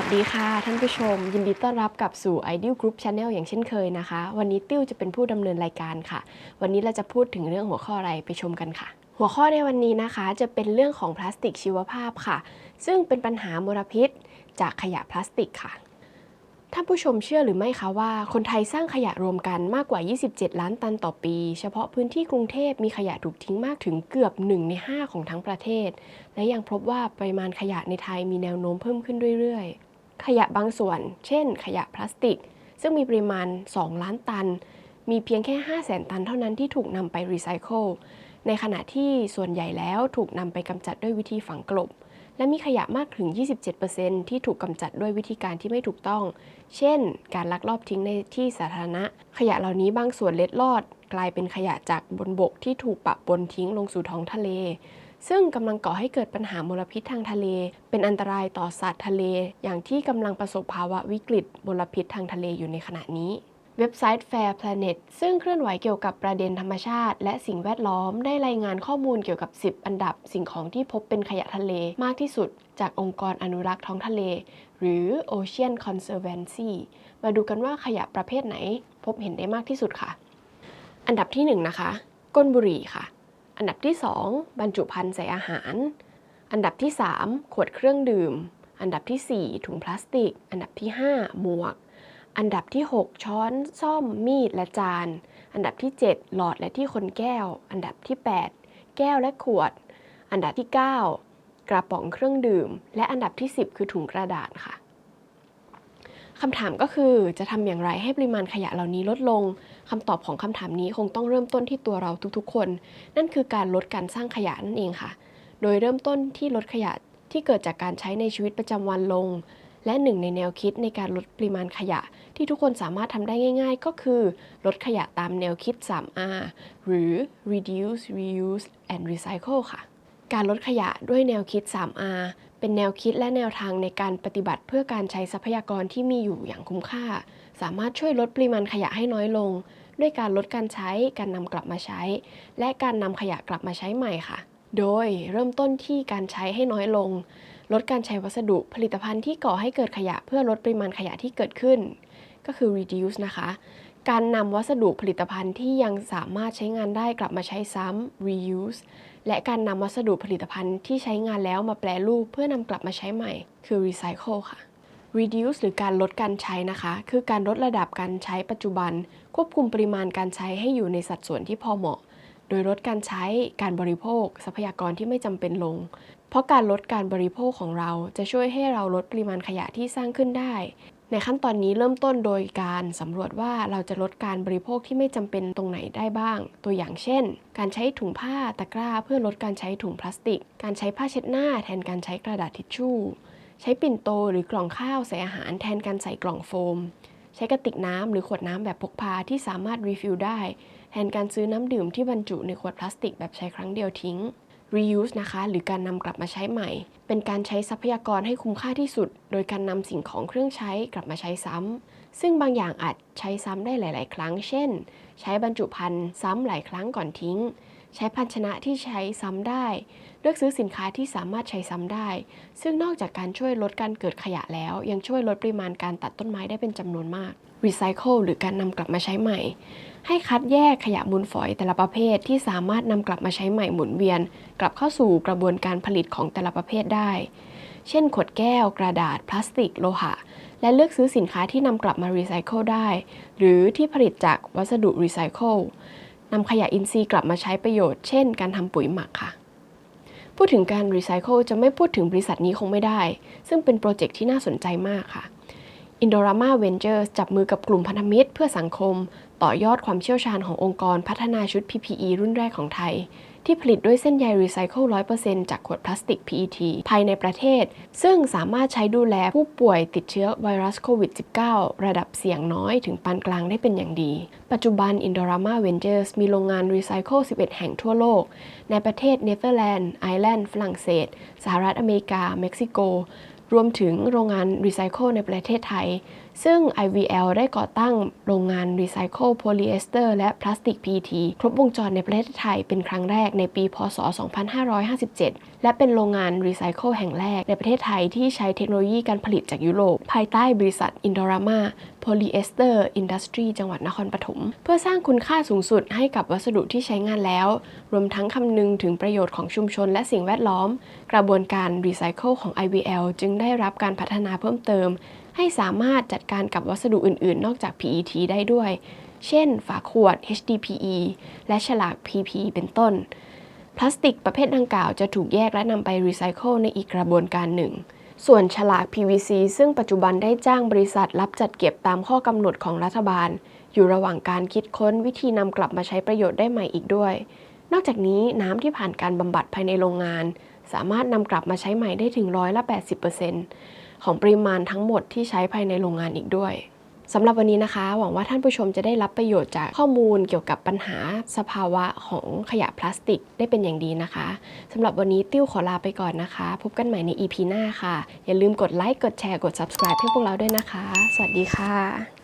วัสดีค่ะท่านผู้ชมยินดีต้อนรับกลับสู่ Ideal Group Channel อย่างเช่นเคยนะคะวันนี้ติ้วจะเป็นผู้ดำเนินรายการค่ะวันนี้เราจะพูดถึงเรื่องหัวข้ออะไรไปชมกันค่ะหัวข้อในวันนี้นะคะจะเป็นเรื่องของพลาสติกชีวภาพค่ะซึ่งเป็นปัญหามลพิษจากขยะพลาสติกค่ะท่านผู้ชมเชื่อหรือไม่คะว่าคนไทยสร้างขยะรวมกันมากกว่า27ล้านตันต่อปีเฉพาะพื้นที่กรุงเทพมีขยะถูกทิ้งมากถึงเกือบ1 ใน 5ของทั้งประเทศและยังพบว่าปริมาณขยะในไทยมีแนวโน้มเพิ่มขึ้นเรื่อยๆขยะบางส่วนเช่นขยะพลาสติกซึ่งมีปริมาณ2ล้านตันมีเพียงแค่500,000 ตันเท่านั้นที่ถูกนำไปรีไซเคิลในขณะที่ส่วนใหญ่แล้วถูกนำไปกำจัดด้วยวิธีฝังกลบและมีขยะมากถึง 27% ที่ถูกกำจัดด้วยวิธีการที่ไม่ถูกต้องเช่นการลักลอบทิ้งในที่สาธารณะขยะเหล่านี้บางส่วนเล็ดลอดกลายเป็นขยะจากบนบกที่ถูกปะปนทิ้งลงสู่ท้องทะเลซึ่งกำลังก่อให้เกิดปัญหามลพิษทางทะเลเป็นอันตรายต่อสัตว์ทะเลอย่างที่กำลังประสบภาวะวิกฤตมลพิษทางทะเลอยู่ในขณะนี้เว็บไซต์ Fair Planet ซึ่งเคลื่อนไหวเกี่ยวกับประเด็นธรรมชาติและสิ่งแวดล้อมได้รายงานข้อมูลเกี่ยวกับ10อันดับสิ่งของที่พบเป็นขยะทะเลมากที่สุดจากองค์กรอนุรักษ์ท้องทะเลหรือ Ocean Conservancy มาดูกันว่าขยะประเภทไหนพบเห็นได้มากที่สุดค่ะอันดับที่1นะคะก้นบุหรี่ค่ะอันดับที่2บรรจุภัณฑ์ใส่อาหารอันดับที่3ขวดเครื่องดื่มอันดับที่4ถุงพลาสติกอันดับที่5หมวกอันดับที่6ช้อนส้อมมีดและจานอันดับที่7หลอดและที่คนแก้วอันดับที่8แก้วและขวดอันดับที่9กระป๋องเครื่องดื่มและอันดับที่10คือถุงกระดาษค่ะคำถามก็คือจะทำอย่างไรให้ปริมาณขยะเหล่านี้ลดลงคำตอบของคำถามนี้คงต้องเริ่มต้นที่ตัวเราทุกๆคนนั่นคือการลดการสร้างขยะนั่นเองค่ะโดยเริ่มต้นที่ลดขยะที่เกิดจากการใช้ในชีวิตประจำวันลงและหนึ่งในแนวคิดในการลดปริมาณขยะที่ทุกคนสามารถทำได้ง่ายๆก็คือลดขยะตามแนวคิด 3R หรือ Reduce, Reuse and Recycle ค่ะการลดขยะด้วยแนวคิด 3R เป็นแนวคิดและแนวทางในการปฏิบัติเพื่อการใช้ทรัพยากรที่มีอยู่อย่างคุ้มค่าสามารถช่วยลดปริมาณขยะให้น้อยลงด้วยการลดการใช้การนำกลับมาใช้และการนำขยะกลับมาใช้ใหม่ค่ะโดยเริ่มต้นที่การใช้ให้น้อยลงลดการใช้วัสดุผลิตภัณฑ์ที่ก่อให้เกิดขยะเพื่อลดปริมาณขยะที่เกิดขึ้นก็คือ reduce นะคะการนำวัสดุผลิตภัณฑ์ที่ยังสามารถใช้งานได้กลับมาใช้ซ้ำ reuse และการนำวัสดุผลิตภัณฑ์ที่ใช้งานแล้วมาแปรรูปเพื่อนำกลับมาใช้ใหม่คือ recycle ค่ะ reduce หรือการลดการใช้นะคะคือการลดระดับการใช้ปัจจุบันควบคุมปริมาณการใช้ให้อยู่ในสัดส่วนที่พอเหมาะโดยลดการใช้การบริโภคทรัพยากรที่ไม่จำเป็นลงเพราะการลดการบริโภคของเราจะช่วยให้เราลดปริมาณขยะที่สร้างขึ้นได้ในขั้นตอนนี้เริ่มต้นโดยการสำรวจว่าเราจะลดการบริโภคที่ไม่จำเป็นตรงไหนได้บ้างตัวอย่างเช่นการใช้ถุงผ้าตะกร้าเพื่อลดการใช้ถุงพลาสติกการใช้ผ้าเช็ดหน้าแทนการใช้กระดาษทิชชู่ใช้ปิ่นโตหรือกล่องข้าวใส่อาหารแทนการใส่กล่องโฟมใช้กระติกน้ำหรือขวดน้ำแบบพกพาที่สามารถรีฟิลได้แทนการซื้อน้ำดื่มที่บรรจุในขวดพลาสติกแบบใช้ครั้งเดียวทิ้ง reuse นะคะหรือการนำกลับมาใช้ใหม่เป็นการใช้ทรัพยากรให้คุ้มค่าที่สุดโดยการนำสิ่งของเครื่องใช้กลับมาใช้ซ้ำซึ่งบางอย่างอาจใช้ซ้ำได้หลายๆครั้งเช่นใช้บรรจุภัณฑ์ซ้ำหลายครั้งก่อนทิ้งใช้ภาชนะที่ใช้ซ้ำได้เลือกซื้อสินค้าที่สามารถใช้ซ้ำได้ซึ่งนอกจากการช่วยลดการเกิดขยะแล้วยังช่วยลดปริมาณการตัดต้นไม้ได้เป็นจำนวนมาก recycle หรือการนำกลับมาใช้ใหม่ให้คัดแยกขยะมูลฝอยแต่ละประเภทที่สามารถนำกลับมาใช้ใหม่หมุนเวียนกลับเข้าสู่กระบวนการผลิตของแต่ละประเภทได้เช่นขวดแก้วกระดาษพลาสติกโลหะและเลือกซื้อสินค้าที่นำกลับมารีไซเคิลได้หรือที่ผลิตจากวัสดุรีไซเคิลนำขยะอินทรีย์กลับมาใช้ประโยชน์เช่นการทำปุ๋ยหมักค่ะพูดถึงการรีไซเคิลจะไม่พูดถึงบริษัทนี้คงไม่ได้ซึ่งเป็นโปรเจกต์ที่น่าสนใจมากค่ะ Indorama Ventures จับมือกับกลุ่มพันธมิตรเพื่อสังคมต่อยอดความเชี่ยวชาญขององค์กรพัฒนาชุด PPE รุ่นแรกของไทยที่ผลิตด้วยเส้นใยรีไซเคิล 100% จากขวดพลาสติก PET ภายในประเทศซึ่งสามารถใช้ดูแลผู้ป่วยติดเชื้อไวรัสโควิด -19 ระดับเสี่ยงน้อยถึงปานกลางได้เป็นอย่างดีปัจจุบัน Indorama Ventures มีโรงงานรีไซเคิล 11 แห่งทั่วโลกในประเทศเนเธอร์แลนด์ไอร์แลนด์ฝรั่งเศสสหรัฐอเมริกาเม็กซิโกรวมถึงโรงงานรีไซเคิลในประเทศไทย ซึ่ง IVL ได้ก่อตั้งโรงงานรีไซเคิลโพลีเอสเตอร์และพลาสติก PET ครบวงจรในประเทศไทยเป็นครั้งแรกในปี พ.ศ. 2557 และเป็นโรงงานรีไซเคิลแห่งแรกในประเทศไทยที่ใช้เทคโนโลยีการผลิตจากยุโรปภายใต้บริษัท Indorama Polyester Industry จังหวัดนครปฐมเพื่อสร้างคุณค่าสูงสุดให้กับวัสดุที่ใช้งานแล้วรวมทั้งคำนึงถึงประโยชน์ของชุมชนและสิ่งแวดล้อมกระบวนการรีไซเคิลของ IVL จึงได้รับการพัฒนาเพิ่มเติมให้สามารถจัดการกับวัสดุอื่นๆนอกจาก PET ได้ด้วยเช่นฝาขวด HDPE และฉลาก PP เป็นต้นพลาสติกประเภทดังกล่าวจะถูกแยกและนำไปรีไซเคิลในอีกกระบวนการหนึ่งส่วนฉลาก PVC ซึ่งปัจจุบันได้จ้างบริษัทรับจัดเก็บตามข้อกำหนดของรัฐบาลอยู่ระหว่างการคิดค้นวิธีนำกลับมาใช้ประโยชน์ได้ใหม่อีกด้วยนอกจากนี้น้ำที่ผ่านการบำบัดภายในโรงงานสามารถนำกลับมาใช้ใหม่ได้ถึง80%ของปริมาณทั้งหมดที่ใช้ภายในโรงงานอีกด้วยสำหรับวันนี้นะคะหวังว่าท่านผู้ชมจะได้รับประโยชน์จากข้อมูลเกี่ยวกับปัญหาสภาวะของขยะพลาสติกได้เป็นอย่างดีนะคะสำหรับวันนี้ติ้วขอลาไปก่อนนะคะพบกันใหม่ใน EP หน้าค่ะอย่าลืมกดไลค์กดแชร์กด Subscribe ให้พวกเราด้วยนะคะสวัสดีค่ะ